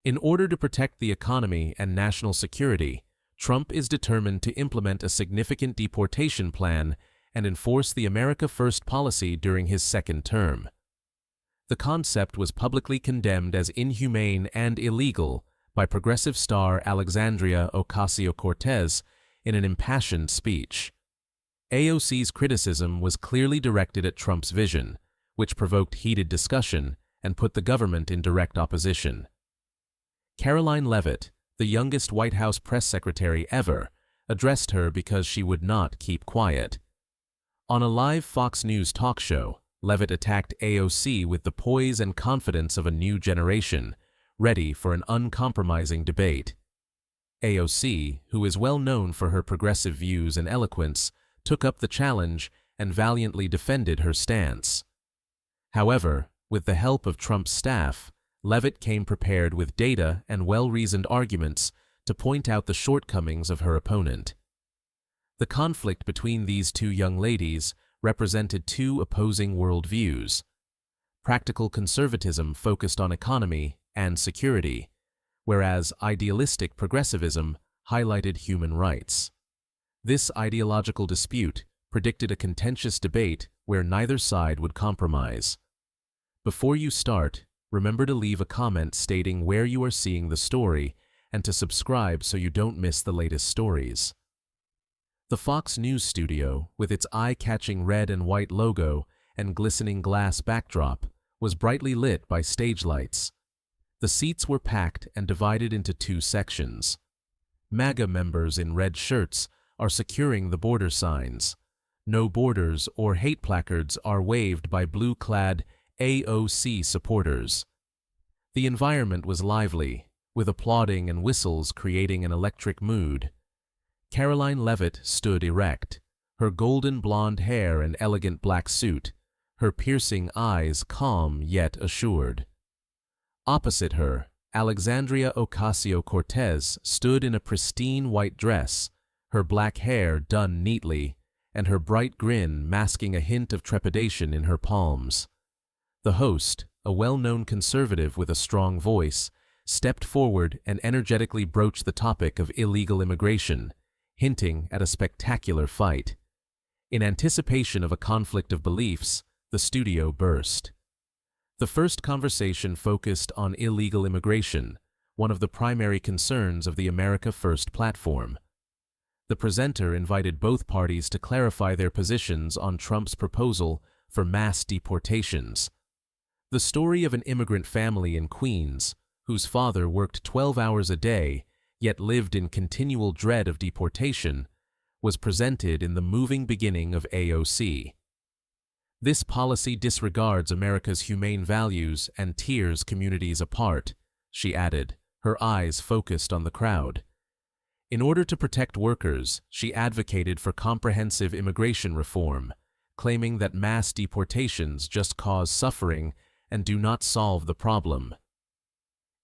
In order to protect the economy and national security, Trump is determined to implement a significant deportation plan and enforce the America First policy during his second term. The concept was publicly condemned as inhumane and illegal by progressive star Alexandria Ocasio-Cortez in an impassioned speech. AOC's criticism was clearly directed at Trump's vision, which provoked heated discussion and put the government in direct opposition. Karoline Leavitt, the youngest White House press secretary ever, addressed her because she would not keep quiet. On a live Fox News talk show, Leavitt attacked AOC with the poise and confidence of a new generation, ready for an uncompromising debate. AOC, who is well known for her progressive views and eloquence, took up the challenge and valiantly defended her stance. However, with the help of Trump's staff, Leavitt came prepared with data and well-reasoned arguments to point out the shortcomings of her opponent. The conflict between these two young ladies represented two opposing worldviews. Practical conservatism focused on economy and security, whereas idealistic progressivism highlighted human rights. This ideological dispute predicted a contentious debate where neither side would compromise. Before you start, remember to leave a comment stating where you are seeing the story and to subscribe so you don't miss the latest stories. The Fox News studio, with its eye-catching red and white logo and glistening glass backdrop, was brightly lit by stage lights. The seats were packed and divided into two sections. MAGA members in red shirts are securing the border signs. No borders or hate placards are waved by blue-clad AOC supporters. The environment was lively, with applauding and whistles creating an electric mood. Karoline Leavitt stood erect, her golden blonde hair and elegant black suit, her piercing eyes calm yet assured. Opposite her, Alexandria Ocasio-Cortez stood in a pristine white dress, her black hair done neatly, and her bright grin masking a hint of trepidation in her palms. The host, a well-known conservative with a strong voice, stepped forward and energetically broached the topic of illegal immigration, hinting at a spectacular fight. In anticipation of a conflict of beliefs, the studio burst. The first conversation focused on illegal immigration, one of the primary concerns of the America First platform. The presenter invited both parties to clarify their positions on Trump's proposal for mass deportations. The story of an immigrant family in Queens, whose father worked 12 hours a day yet lived in continual dread of deportation, was presented in the moving beginning of AOC. This policy disregards America's humane values and tears communities apart, she added, her eyes focused on the crowd. In order to protect workers, she advocated for comprehensive immigration reform, claiming that mass deportations just cause suffering and do not solve the problem.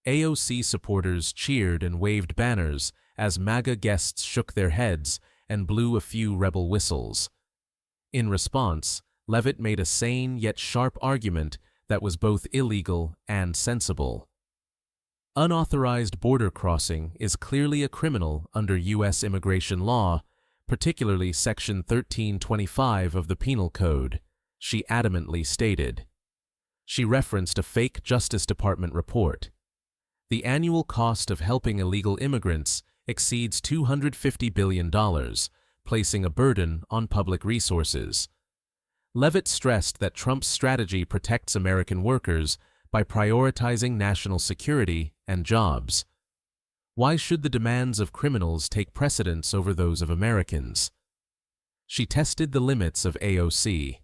AOC supporters cheered and waved banners as MAGA guests shook their heads and blew a few rebel whistles. In response, Leavitt made a sane yet sharp argument that was both illegal and sensible. Unauthorized border crossing is clearly a criminal under U.S. immigration law, particularly Section 1325 of the Penal Code, she adamantly stated. She referenced a fake Justice Department report. The annual cost of helping illegal immigrants exceeds $250 billion, placing a burden on public resources. Leavitt stressed that Trump's strategy protects American workers by prioritizing national security and jobs. Why should the demands of criminals take precedence over those of Americans? She tested the limits of AOC.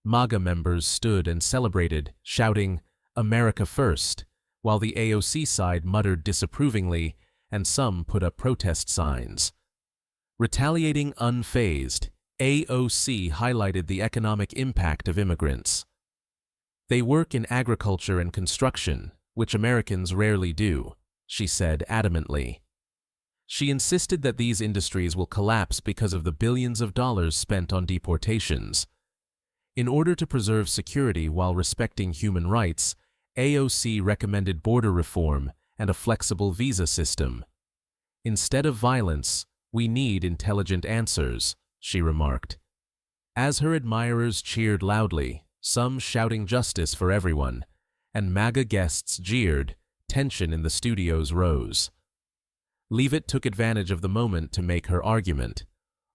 MAGA members stood and celebrated, shouting, "America First," while the AOC side muttered disapprovingly and some put up protest signs. Retaliating unfazed, AOC highlighted the economic impact of immigrants. They work in agriculture and construction, which Americans rarely do, she said adamantly. She insisted that these industries will collapse because of the billions of dollars spent on deportations. In order to preserve security while respecting human rights, AOC recommended border reform and a flexible visa system. Instead of violence, we need intelligent answers, she remarked. As her admirers cheered loudly, some shouting justice for everyone, and MAGA guests jeered, tension in the studios rose. Leavitt took advantage of the moment to make her argument.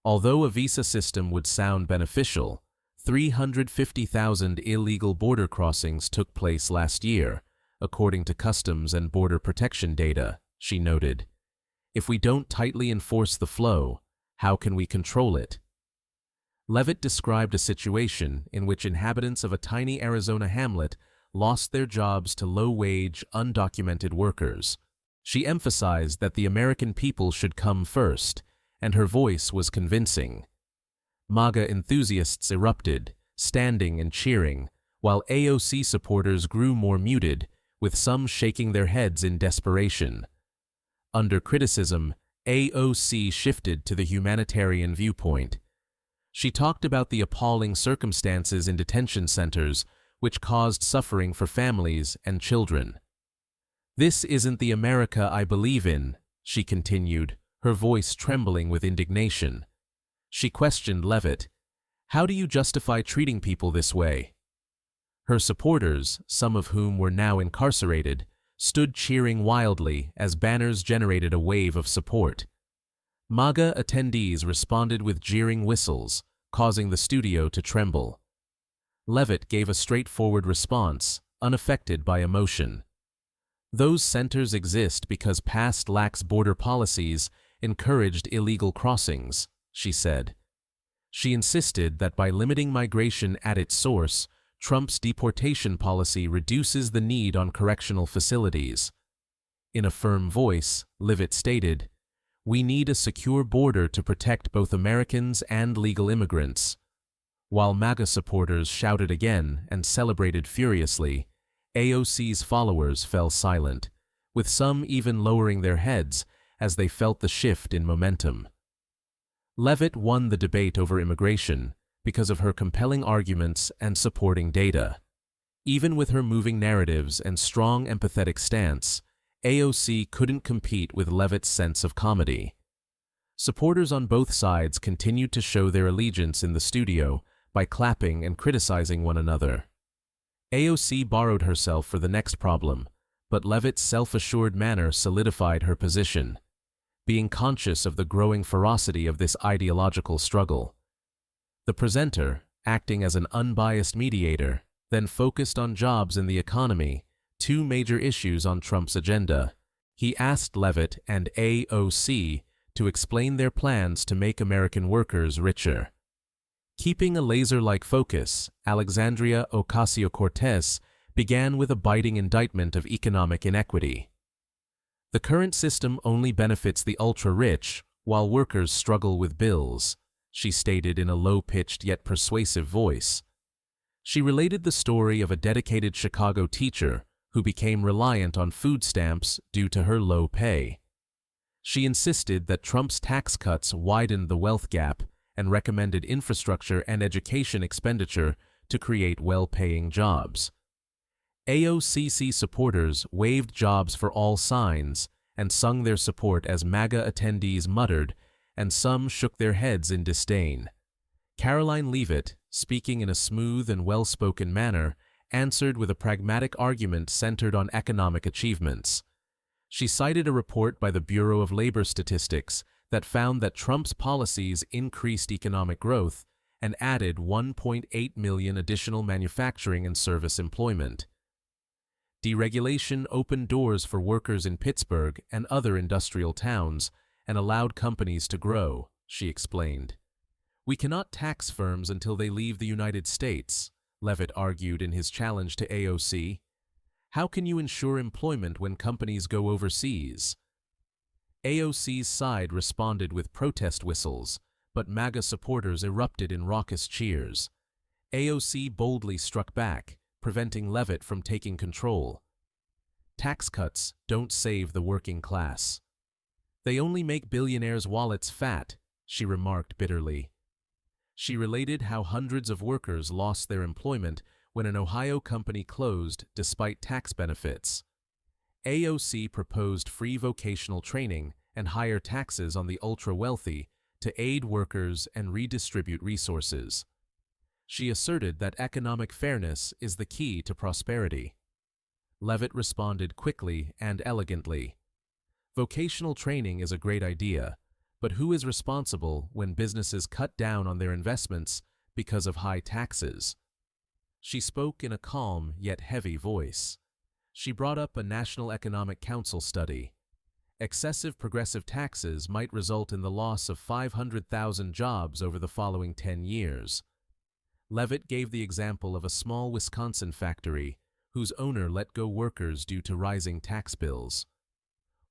Although a visa system would sound beneficial, 350,000 illegal border crossings took place last year, according to Customs and Border Protection data, she noted. If we don't tightly enforce the flow, how can we control it? Leavitt described a situation in which inhabitants of a tiny Arizona hamlet lost their jobs to low-wage, undocumented workers. She emphasized that the American people should come first, and her voice was convincing. MAGA enthusiasts erupted, standing and cheering, while AOC supporters grew more muted, with some shaking their heads in desperation. Under criticism, AOC shifted to the humanitarian viewpoint. She talked about the appalling circumstances in detention centers, which caused suffering for families and children. "This isn't the America I believe in," she continued, her voice trembling with indignation. She questioned Leavitt, "How do you justify treating people this way?" Her supporters, some of whom were now incarcerated, stood cheering wildly as banners generated a wave of support. MAGA attendees responded with jeering whistles, causing the studio to tremble. Leavitt gave a straightforward response, unaffected by emotion. "Those centers exist because past lax border policies encouraged illegal crossings," she said. She insisted that by limiting migration at its source, Trump's deportation policy reduces the need on correctional facilities. In a firm voice, Leavitt stated, "We need a secure border to protect both Americans and legal immigrants." While MAGA supporters shouted again and celebrated furiously, AOC's followers fell silent, with some even lowering their heads as they felt the shift in momentum. Leavitt won the debate over immigration because of her compelling arguments and supporting data. Even with her moving narratives and strong empathetic stance, AOC couldn't compete with Leavitt's sense of comedy. Supporters on both sides continued to show their allegiance in the studio by clapping and criticizing one another. AOC borrowed herself for the next problem, but Leavitt's self-assured manner solidified her position, being conscious of the growing ferocity of this ideological struggle. The presenter, acting as an unbiased mediator, then focused on jobs and the economy, two major issues on Trump's agenda. He asked Leavitt and AOC to explain their plans to make American workers richer. Keeping a laser-like focus, Alexandria Ocasio-Cortez began with a biting indictment of economic inequity. "The current system only benefits the ultra-rich, while workers struggle with bills," she stated in a low-pitched yet persuasive voice. She related the story of a dedicated Chicago teacher who became reliant on food stamps due to her low pay. She insisted that Trump's tax cuts widened the wealth gap and recommended infrastructure and education expenditure to create well-paying jobs. AOCC supporters waved "Jobs for All" signs and sung their support as MAGA attendees muttered, and some shook their heads in disdain. Caroline Leavitt, speaking in a smooth and well-spoken manner, answered with a pragmatic argument centered on economic achievements. She cited a report by the Bureau of Labor Statistics that found that Trump's policies increased economic growth and added 1.8 million additional manufacturing and service employment. Deregulation opened doors for workers in Pittsburgh and other industrial towns and allowed companies to grow, she explained. "We cannot tax firms until they leave the United States," Leavitt argued in his challenge to AOC. "How can you ensure employment when companies go overseas?" AOC's side responded with protest whistles, but MAGA supporters erupted in raucous cheers. AOC boldly struck back, preventing Leavitt from taking control. "Tax cuts don't save the working class. They only make billionaires' wallets fat," she remarked bitterly. She related how hundreds of workers lost their employment when an Ohio company closed despite tax benefits. AOC proposed free vocational training and higher taxes on the ultra-wealthy to aid workers and redistribute resources. She asserted that economic fairness is the key to prosperity. Levitt responded quickly and elegantly. Vocational training is a great idea, but who is responsible when businesses cut down on their investments because of high taxes? She spoke in a calm yet heavy voice. She brought up a National Economic Council study. Excessive progressive taxes might result in the loss of 500,000 jobs over the following 10 years. Levitt gave the example of a small Wisconsin factory whose owner let go workers due to rising tax bills.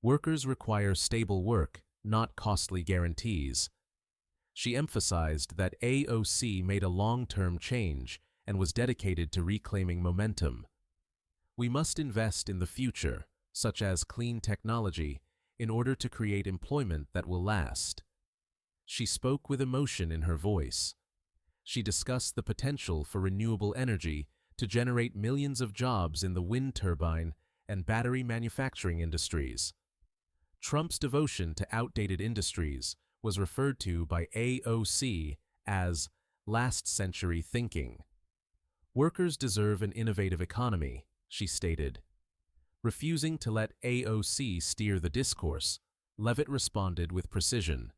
Workers require stable work, not costly guarantees. She emphasized that AOC made a long-term change and was dedicated to reclaiming momentum. We must invest in the future, such as clean technology, in order to create employment that will last. She spoke with emotion in her voice. She discussed the potential for renewable energy to generate millions of jobs in the wind turbine and battery manufacturing industries. Trump's devotion to outdated industries was referred to by AOC as last-century thinking. Workers deserve an innovative economy, she stated. Refusing to let AOC steer the discourse, Levitt responded with precision.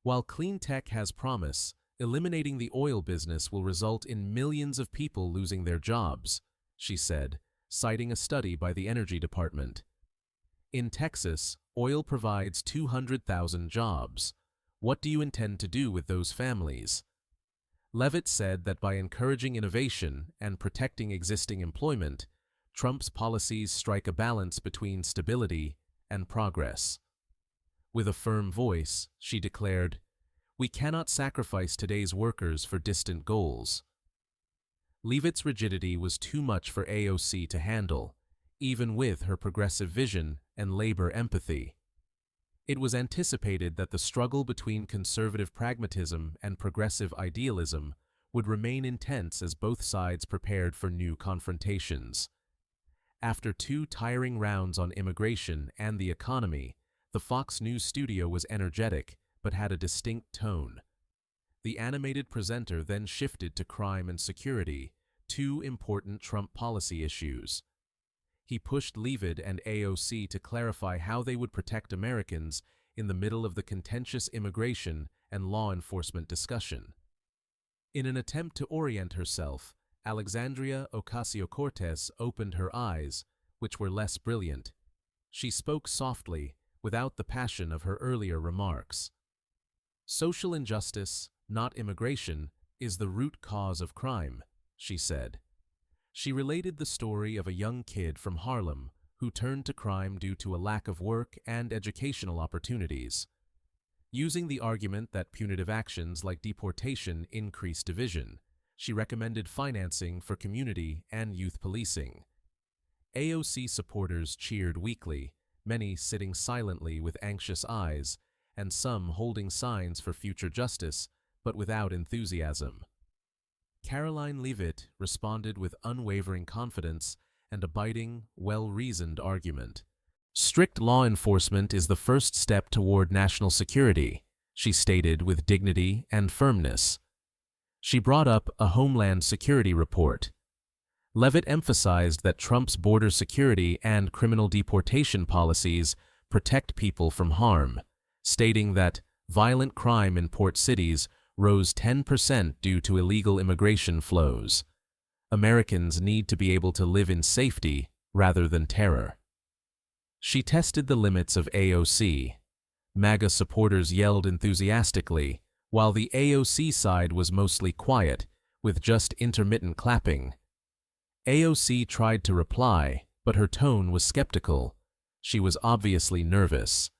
While clean tech has promise, eliminating the oil business will result in millions of people losing their jobs, she said, citing a study by the Energy Department. In Texas, oil provides 200,000 jobs. What do you intend to do with those families? Levitt said that by encouraging innovation and protecting existing employment, Trump's policies strike a balance between stability and progress. With a firm voice, she declared, "We cannot sacrifice today's workers for distant goals." Levitt's rigidity was too much for AOC to handle, even with her progressive vision and labor empathy. It was anticipated that the struggle between conservative pragmatism and progressive idealism would remain intense as both sides prepared for new confrontations. After 2 tiring rounds on immigration and the economy, the Fox News studio was energetic but had a distinct tone. The animated presenter then shifted to crime and security, 2 important Trump policy issues. He pushed Levitt and AOC to clarify how they would protect Americans in the middle of the contentious immigration and law enforcement discussion. In an attempt to orient herself, Alexandria Ocasio-Cortez opened her eyes, which were less brilliant. She spoke softly, without the passion of her earlier remarks. "Social injustice, not immigration, is the root cause of crime," she said. She related the story of a young kid from Harlem who turned to crime due to a lack of work and educational opportunities. Using the argument that punitive actions like deportation increase division, she recommended financing for community and youth policing. AOC supporters cheered weakly, many sitting silently with anxious eyes, and some holding signs for future justice, but without enthusiasm. Caroline Leavitt responded with unwavering confidence and a biting, well-reasoned argument. "Strict law enforcement is the first step toward national security," she stated with dignity and firmness. She brought up a Homeland Security report. Levitt emphasized that Trump's border security and criminal deportation policies protect people from harm, stating that violent crime in port cities rose 10% due to illegal immigration flows. Americans need to be able to live in safety rather than terror. She tested the limits of AOC. MAGA supporters yelled enthusiastically, while the AOC side was mostly quiet, with just intermittent clapping. AOC tried to reply, but her tone was skeptical. She was obviously nervous.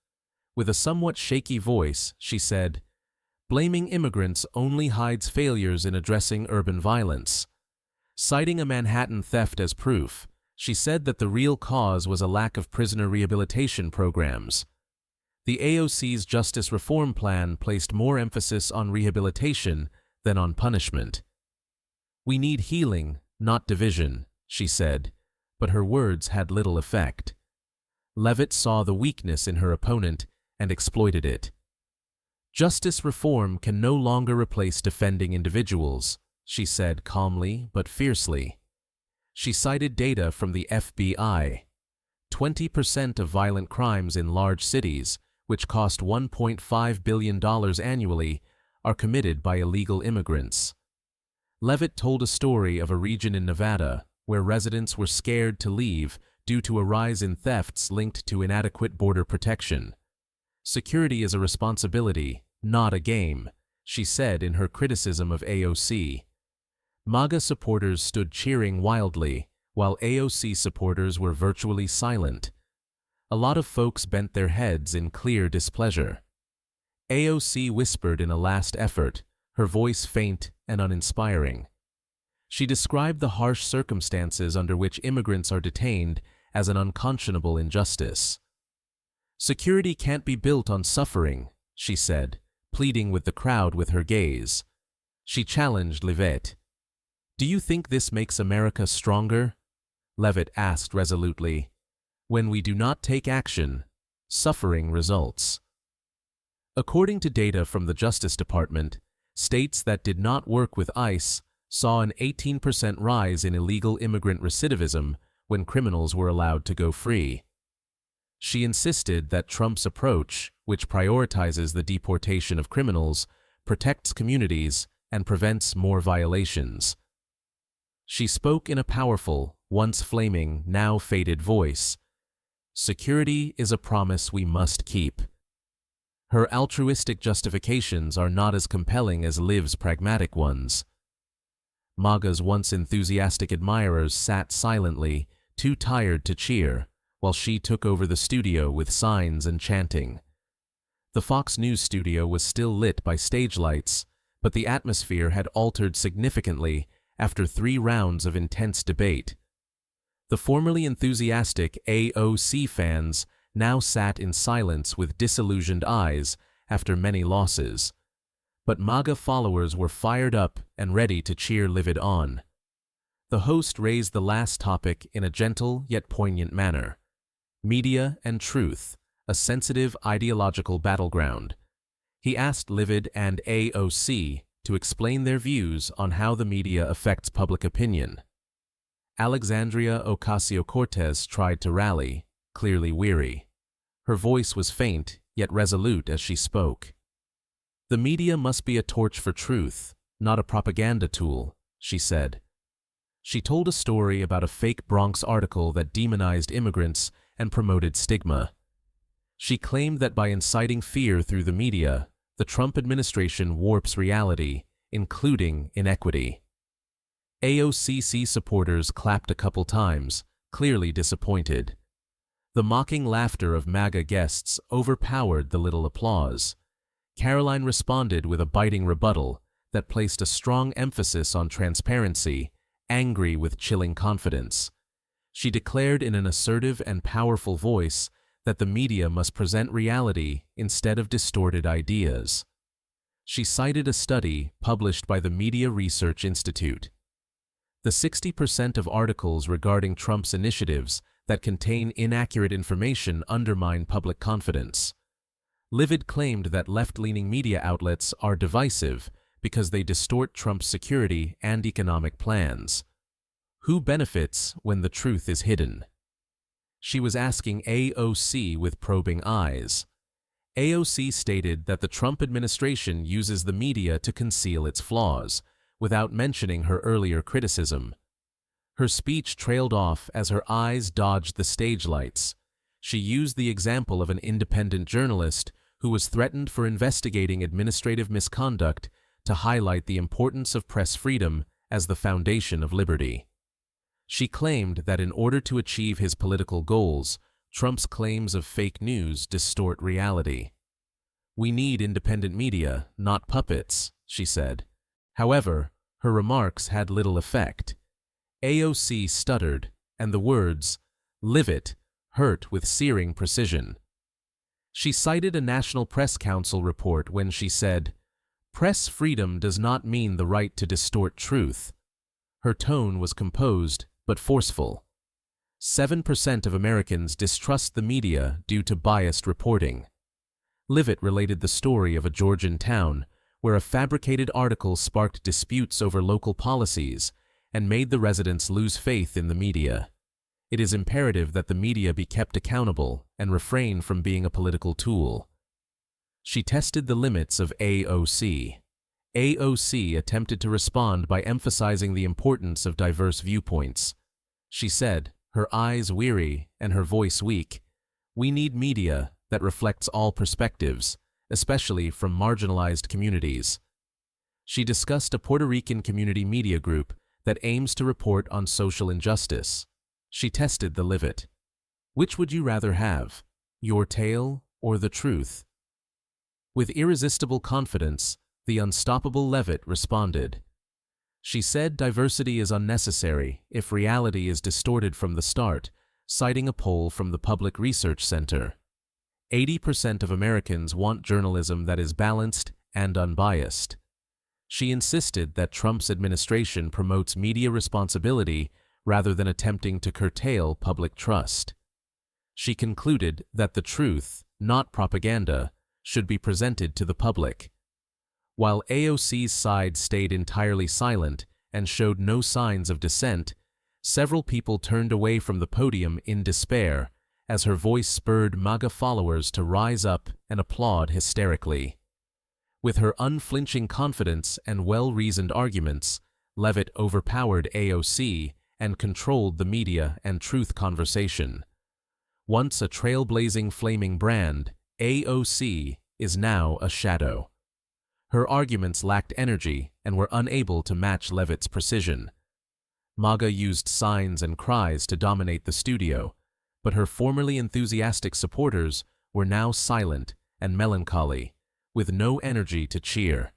With a somewhat shaky voice, she said, "Blaming immigrants only hides failures in addressing urban violence." Citing a Manhattan theft as proof, she said that the real cause was a lack of prisoner rehabilitation programs. The AOC's justice reform plan placed more emphasis on rehabilitation than on punishment. "We need healing, not division," she said, but her words had little effect. Levitt saw the weakness in her opponent and exploited it. "Justice reform can no longer replace defending individuals," she said calmly but fiercely. She cited data from the FBI. 20% of violent crimes in large cities, which cost $1.5 billion annually, are committed by illegal immigrants. Levitt told a story of a region in Nevada where residents were scared to leave due to a rise in thefts linked to inadequate border protection. "Security is a responsibility, not a game," she said in her criticism of AOC. MAGA supporters stood cheering wildly, while AOC supporters were virtually silent. A lot of folks bent their heads in clear displeasure. AOC whispered in a last effort, her voice faint and uninspiring. She described the harsh circumstances under which immigrants are detained as an unconscionable injustice. "Security can't be built on suffering," she said, pleading with the crowd with her gaze. She challenged Levitt. "Do you think this makes America stronger?" Levitt asked resolutely. "When we do not take action, suffering results." According to data from the Justice Department, states that did not work with ICE saw an 18% rise in illegal immigrant recidivism when criminals were allowed to go free. She insisted that Trump's approach, which prioritizes the deportation of criminals, protects communities and prevents more violations. She spoke in a powerful, once flaming, now faded voice. "Security is a promise we must keep." Her altruistic justifications are not as compelling as Liv's pragmatic ones. MAGA's once enthusiastic admirers sat silently, too tired to cheer, while she took over the studio with signs and chanting. The Fox News studio was still lit by stage lights, but the atmosphere had altered significantly after 3 rounds of intense debate. The formerly enthusiastic AOC fans now sat in silence with disillusioned eyes after many losses. But MAGA followers were fired up and ready to cheer Levitt on. The host raised the last topic in a gentle yet poignant manner. Media and truth, a sensitive ideological battleground. He asked Levitt and AOC to explain their views on how the media affects public opinion. Alexandria Ocasio-Cortez tried to rally, clearly weary. Her voice was faint, yet resolute as she spoke. "The media must be a torch for truth, not a propaganda tool," she said. She told a story about a fake Bronx article that demonized immigrants and promoted stigma. She claimed that by inciting fear through the media, the Trump administration warps reality, including inequity. AOCC supporters clapped a couple times, clearly disappointed. The mocking laughter of MAGA guests overpowered the little applause. Caroline responded with a biting rebuttal that placed a strong emphasis on transparency, angry with chilling confidence. She declared in an assertive and powerful voice that the media must present reality instead of distorted ideas. She cited a study published by the Media Research Institute. The 60% of articles regarding Trump's initiatives that contain inaccurate information undermine public confidence. Levitt claimed that left-leaning media outlets are divisive because they distort Trump's security and economic plans. Who benefits when the truth is hidden? She was asking AOC with probing eyes. AOC stated that the Trump administration uses the media to conceal its flaws, without mentioning her earlier criticism. Her speech trailed off as her eyes dodged the stage lights. She used the example of an independent journalist who was threatened for investigating administrative misconduct to highlight the importance of press freedom as the foundation of liberty. She claimed that in order to achieve his political goals, Trump's claims of fake news distort reality. "We need independent media, not puppets," she said. However, her remarks had little effect. AOC stuttered, and the words, "Levitt," hurt with searing precision. She cited a National Press Council report when she said, "Press freedom does not mean the right to distort truth." Her tone was composed but forceful. 7% of Americans distrust the media due to biased reporting. Levitt related the story of a Georgian town where a fabricated article sparked disputes over local policies and made the residents lose faith in the media. It is imperative that the media be kept accountable and refrain from being a political tool. She tested the limits of AOC. AOC attempted to respond by emphasizing the importance of diverse viewpoints. She said, her eyes weary and her voice weak, "We need media that reflects all perspectives, especially from marginalized communities." She discussed a Puerto Rican community media group that aims to report on social injustice. She tested the Levitt. Which would you rather have, your tale or the truth? With irresistible confidence, the unstoppable Levitt responded. She said diversity is unnecessary if reality is distorted from the start, citing a poll from the Public Research Center. 80% of Americans want journalism that is balanced and unbiased. She insisted that Trump's administration promotes media responsibility rather than attempting to curtail public trust. She concluded that the truth, not propaganda, should be presented to the public. While AOC's side stayed entirely silent and showed no signs of dissent, several people turned away from the podium in despair as her voice spurred MAGA followers to rise up and applaud hysterically. With her unflinching confidence and well-reasoned arguments, Levitt overpowered AOC and controlled the media and truth conversation. Once a trailblazing flaming brand, AOC is now a shadow. Her arguments lacked energy and were unable to match Levitt's precision. MAGA used signs and cries to dominate the studio, but her formerly enthusiastic supporters were now silent and melancholy, with no energy to cheer.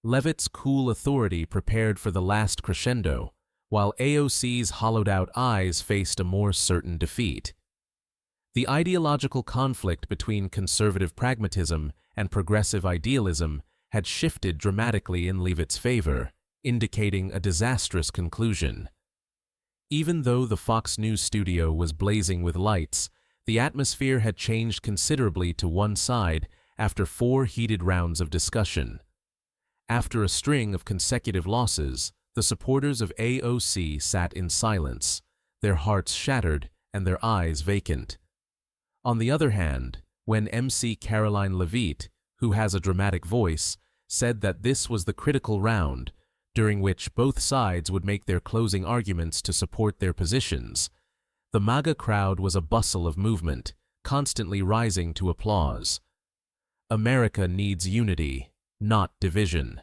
Levitt's cool authority prepared for the last crescendo, while AOC's hollowed-out eyes faced a more certain defeat. The ideological conflict between conservative pragmatism and progressive idealism had shifted dramatically in Levitt's favor, indicating a disastrous conclusion. Even though the Fox News studio was blazing with lights, the atmosphere had changed considerably to one side after 4 heated rounds of discussion. After a string of consecutive losses, the supporters of AOC sat in silence, their hearts shattered and their eyes vacant. On the other hand, when MC Caroline Levitt, who has a dramatic voice, said that this was the critical round, during which both sides would make their closing arguments to support their positions, the MAGA crowd was a bustle of movement, constantly rising to applause. America needs unity, not division.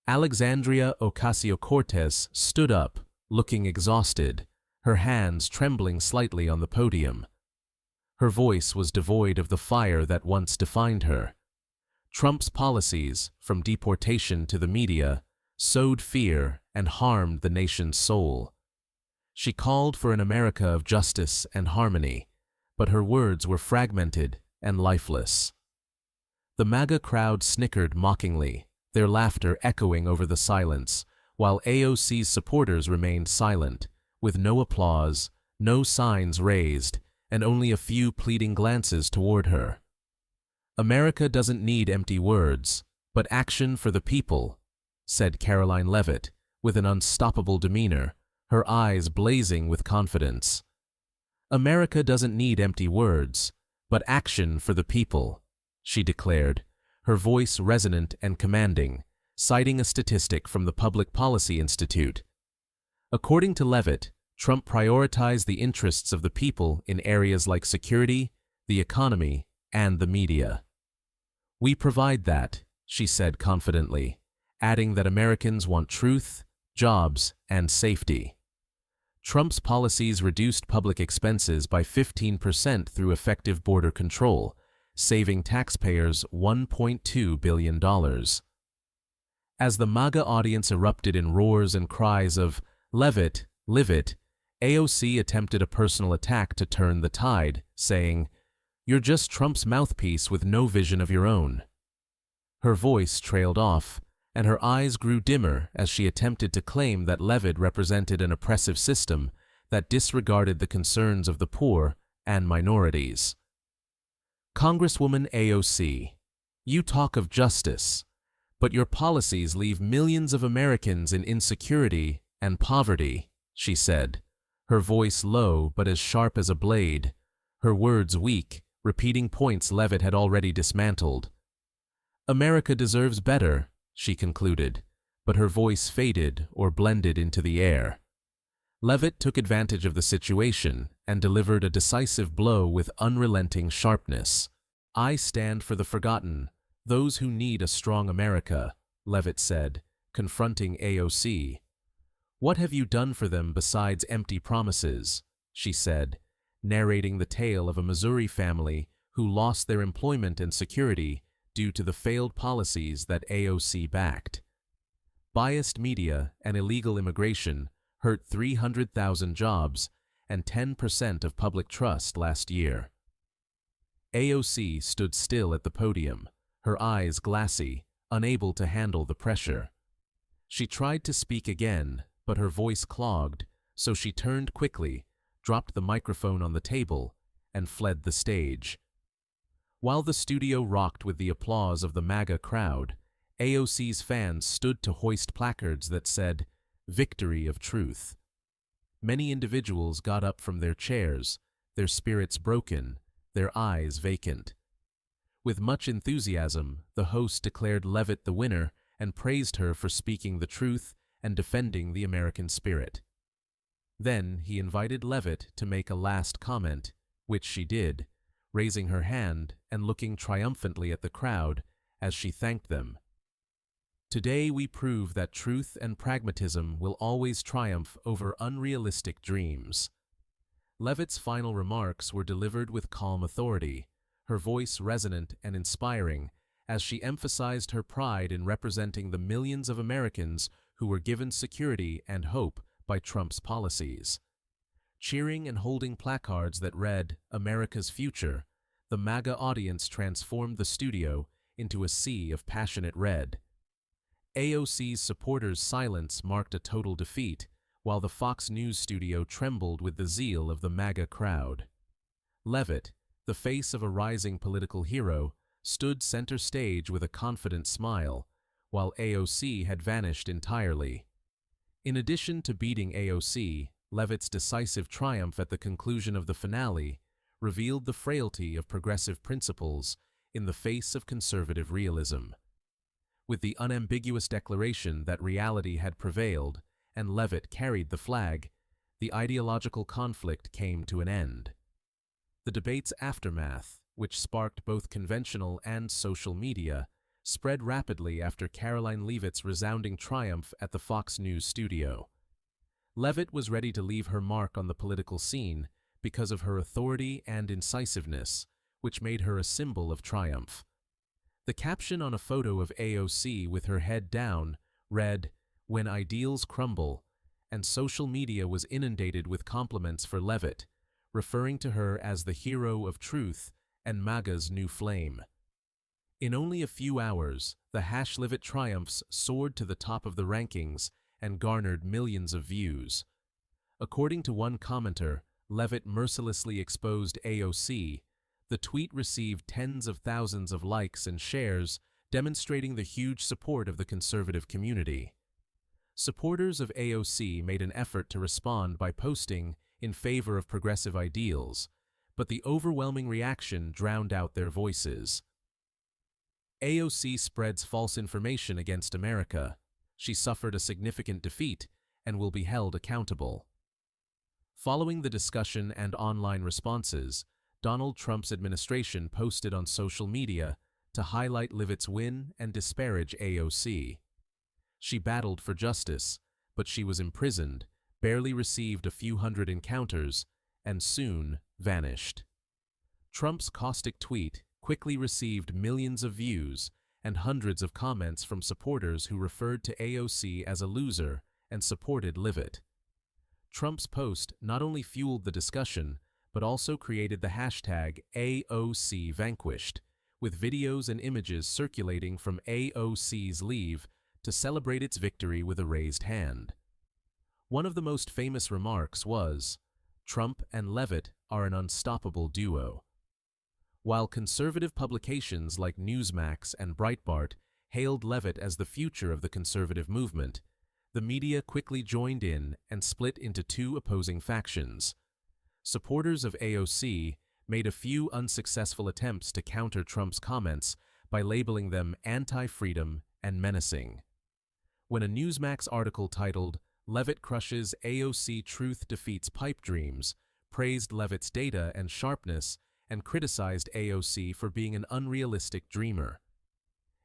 Alexandria Ocasio-Cortez stood up, looking exhausted, her hands trembling slightly on the podium. Her voice was devoid of the fire that once defined her. Trump's policies, from deportation to the media, sowed fear and harmed the nation's soul. She called for an America of justice and harmony, but her words were fragmented and lifeless. The MAGA crowd snickered mockingly, their laughter echoing over the silence, while AOC's supporters remained silent, with no applause, no signs raised, and only a few pleading glances toward her. America doesn't need empty words, but action for the people, said Caroline Levitt, with an unstoppable demeanor, her eyes blazing with confidence. America doesn't need empty words, but action for the people, she declared, her voice resonant and commanding, citing a statistic from the Public Policy Institute. According to Levitt, Trump prioritized the interests of the people in areas like security, the economy, and the media. "We provide that," she said confidently, adding that Americans want truth, jobs, and safety. Trump's policies reduced public expenses by 15% through effective border control, saving taxpayers $1.2 billion. As the MAGA audience erupted in roars and cries of "Levitt, Levitt," AOC attempted a personal attack to turn the tide, saying, "You're just Trump's mouthpiece with no vision of your own." Her voice trailed off, and her eyes grew dimmer as she attempted to claim that Levitt represented an oppressive system that disregarded the concerns of the poor and minorities. Congresswoman AOC, you talk of justice, but your policies leave millions of Americans in insecurity and poverty, she said, her voice low but as sharp as a blade, her words weak, repeating points Leavitt had already dismantled. America deserves better, she concluded, but her voice faded or blended into the air. Leavitt took advantage of the situation and delivered a decisive blow with unrelenting sharpness. I stand for the forgotten, those who need a strong America, Leavitt said, confronting AOC. What have you done for them besides empty promises? She said, narrating the tale of a Missouri family who lost their employment and security due to the failed policies that AOC backed. Biased media and illegal immigration hurt 300,000 jobs and 10% of public trust last year. AOC stood still at the podium, her eyes glassy, unable to handle the pressure. She tried to speak again, but her voice clogged, so she turned quickly, dropped the microphone on the table, and fled the stage. While the studio rocked with the applause of the MAGA crowd, AOC's fans stood to hoist placards that said, "Victory of Truth." Many individuals got up from their chairs, their spirits broken, their eyes vacant. With much enthusiasm, the host declared Leavitt the winner and praised her for speaking the truth and defending the American spirit. Then he invited Leavitt to make a last comment, which she did, raising her hand and looking triumphantly at the crowd as she thanked them. Today we prove that truth and pragmatism will always triumph over unrealistic dreams. Leavitt's final remarks were delivered with calm authority, her voice resonant and inspiring as she emphasized her pride in representing the millions of Americans who were given security and hope by Trump's policies. Cheering and holding placards that read, "America's Future," the MAGA audience transformed the studio into a sea of passionate red. AOC's supporters' silence marked a total defeat, while the Fox News studio trembled with the zeal of the MAGA crowd. Leavitt, the face of a rising political hero, stood center stage with a confident smile, while AOC had vanished entirely. In addition to beating AOC, Leavitt's decisive triumph at the conclusion of the finale revealed the frailty of progressive principles in the face of conservative realism. With the unambiguous declaration that reality had prevailed and Leavitt carried the flag, the ideological conflict came to an end. The debate's aftermath, which sparked both conventional and social media, spread rapidly after Caroline Leavitt's resounding triumph at the Fox News studio. Leavitt was ready to leave her mark on the political scene because of her authority and incisiveness, which made her a symbol of triumph. The caption on a photo of AOC with her head down read, "When ideals crumble," and social media was inundated with compliments for Leavitt, referring to her as the hero of truth and MAGA's new flame. In only a few hours, the #Leavitt triumphs soared to the top of the rankings and garnered millions of views. According to one commenter, Leavitt mercilessly exposed AOC. The tweet received tens of thousands of likes and shares, demonstrating the huge support of the conservative community. Supporters of AOC made an effort to respond by posting in favor of progressive ideals, but the overwhelming reaction drowned out their voices. AOC spreads false information against America. She suffered a significant defeat and will be held accountable. Following the discussion and online responses, Donald Trump's administration posted on social media to highlight Leavitt's win and disparage AOC. She battled for justice, but she was imprisoned, barely received a few hundred encounters, and soon vanished. Trump's caustic tweet quickly received millions of views and hundreds of comments from supporters who referred to AOC as a loser and supported Leavitt. Trump's post not only fueled the discussion, but also created the hashtag #AOCVanquished, with videos and images circulating from AOC's leave to celebrate its victory with a raised hand. One of the most famous remarks was, "Trump and Levitt are an unstoppable duo." While conservative publications like Newsmax and Breitbart hailed Levitt as the future of the conservative movement, the media quickly joined in and split into two opposing factions. Supporters of AOC made a few unsuccessful attempts to counter Trump's comments by labeling them anti-freedom and menacing. When a Newsmax article titled, "Levitt Crushes AOC Truth Defeats Pipe Dreams," praised Levitt's data and sharpness and criticized AOC for being an unrealistic dreamer.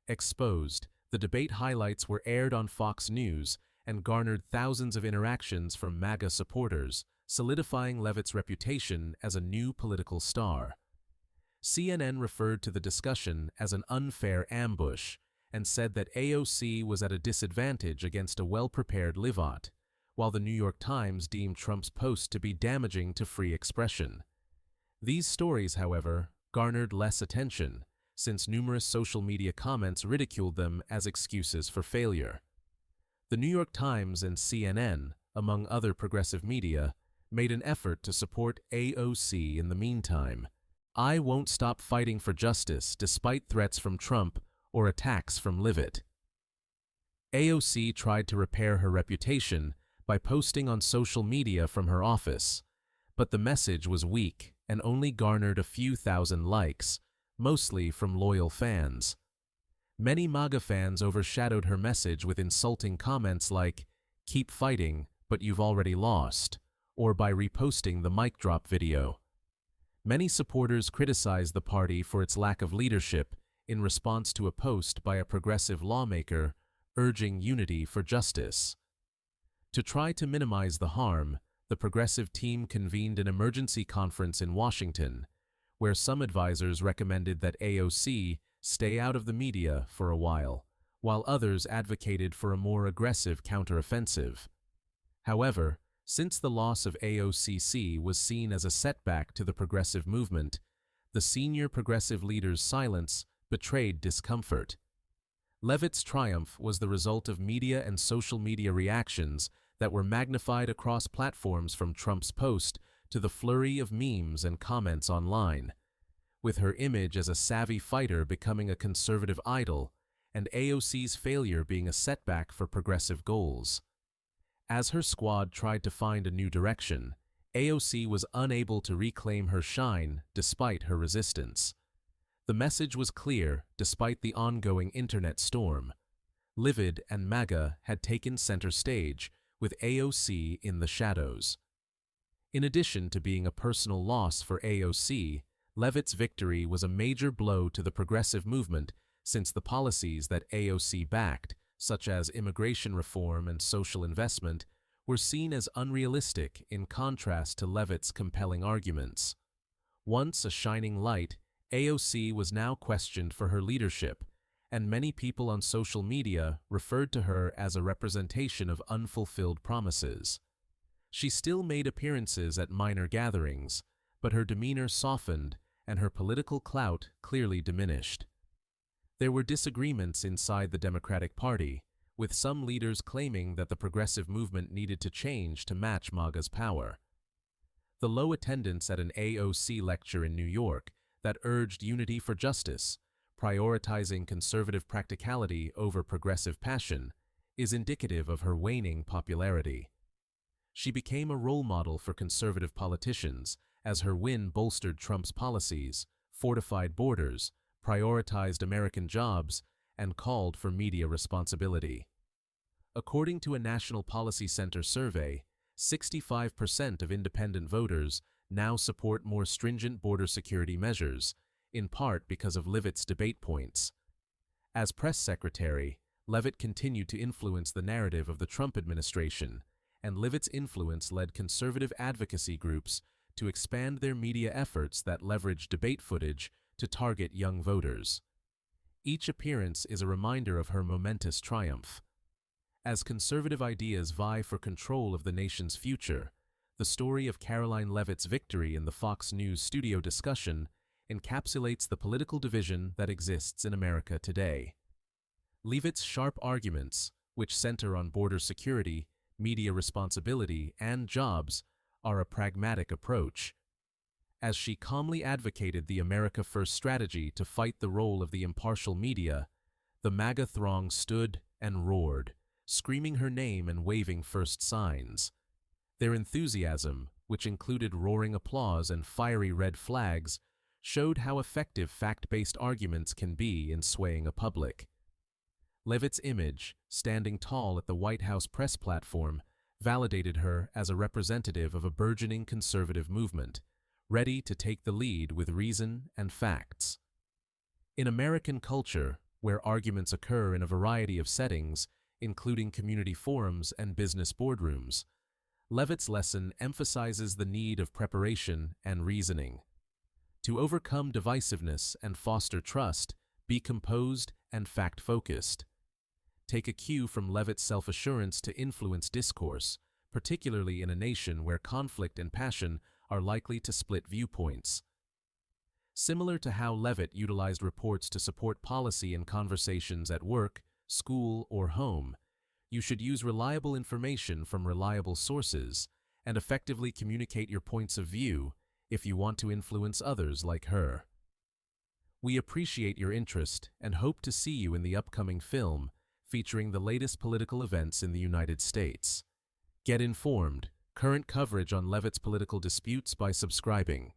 Exposed, the debate highlights were aired on Fox News and garnered thousands of interactions from MAGA supporters, solidifying Levitt's reputation as a new political star. CNN referred to the discussion as an unfair ambush and said that AOC was at a disadvantage against a well-prepared Levitt, while the New York Times deemed Trump's post to be damaging to free expression. These stories, however, garnered less attention, since numerous social media comments ridiculed them as excuses for failure. The New York Times and CNN, among other progressive media, made an effort to support AOC in the meantime. "I won't stop fighting for justice despite threats from Trump or attacks from Levitt." AOC tried to repair her reputation by posting on social media from her office, but the message was weak and only garnered a few thousand likes, mostly from loyal fans. Many MAGA fans overshadowed her message with insulting comments like, "Keep fighting, but you've already lost," or by reposting the mic drop video. Many supporters criticized the party for its lack of leadership in response to a post by a progressive lawmaker urging unity for justice. To try to minimize the harm, the progressive team convened an emergency conference in Washington, where some advisors recommended that AOC stay out of the media for a while others advocated for a more aggressive counteroffensive. However, since the loss of AOCC was seen as a setback to the progressive movement, the senior progressive leader's silence betrayed discomfort. Levitt's triumph was the result of media and social media reactions that were magnified across platforms, from Trump's post to the flurry of memes and comments online. With her image as a savvy fighter becoming a conservative idol, and AOC's failure being a setback for progressive goals. As her squad tried to find a new direction, AOC was unable to reclaim her shine despite her resistance. The message was clear despite the ongoing internet storm. Levitt and MAGA had taken center stage, with AOC in the shadows. In addition to being a personal loss for AOC, Levitt's victory was a major blow to the progressive movement, since the policies that AOC backed, such as immigration reform and social investment, were seen as unrealistic in contrast to Levitt's compelling arguments. Once a shining light, AOC was now questioned for her leadership, and many people on social media referred to her as a representation of unfulfilled promises. She still made appearances at minor gatherings, but her demeanor softened and her political clout clearly diminished. There were disagreements inside the Democratic Party, with some leaders claiming that the progressive movement needed to change to match MAGA's power. The low attendance at an AOC lecture in New York that urged unity for justice, prioritizing conservative practicality over progressive passion, is indicative of her waning popularity. She became a role model for conservative politicians as her win bolstered Trump's policies, fortified borders, prioritized American jobs, and called for media responsibility. According to a National Policy Center survey, 65% of independent voters now support more stringent border security measures, in part because of Levitt's debate points. As press secretary, Levitt continued to influence the narrative of the Trump administration, and Levitt's influence led conservative advocacy groups to expand their media efforts that leverage debate footage to target young voters. Each appearance is a reminder of her momentous triumph. As conservative ideas vie for control of the nation's future, the story of Caroline Levitt's victory in the Fox News studio discussion encapsulates the political division that exists in America today. Levitt's sharp arguments, which center on border security, media responsibility, and jobs are a pragmatic approach. As she calmly advocated the America First strategy to fight the role of the impartial media, the MAGA throng stood and roared, screaming her name and waving first signs. Their enthusiasm, which included roaring applause and fiery red flags, showed how effective fact-based arguments can be in swaying a public. Leavitt's image, standing tall at the White House press platform, validated her as a representative of a burgeoning conservative movement, ready to take the lead with reason and facts. In American culture, where arguments occur in a variety of settings, including community forums and business boardrooms, Leavitt's lesson emphasizes the need of preparation and reasoning. To overcome divisiveness and foster trust, be composed and fact-focused. Take a cue from Leavitt's self-assurance to influence discourse, particularly in a nation where conflict and passion are likely to split viewpoints. Similar to how Leavitt utilized reports to support policy in conversations at work, school, or home, you should use reliable information from reliable sources and effectively communicate your points of view if you want to influence others like her. We appreciate your interest and hope to see you in the upcoming film featuring the latest political events in the United States. Get informed, current coverage on Leavitt's political disputes by subscribing.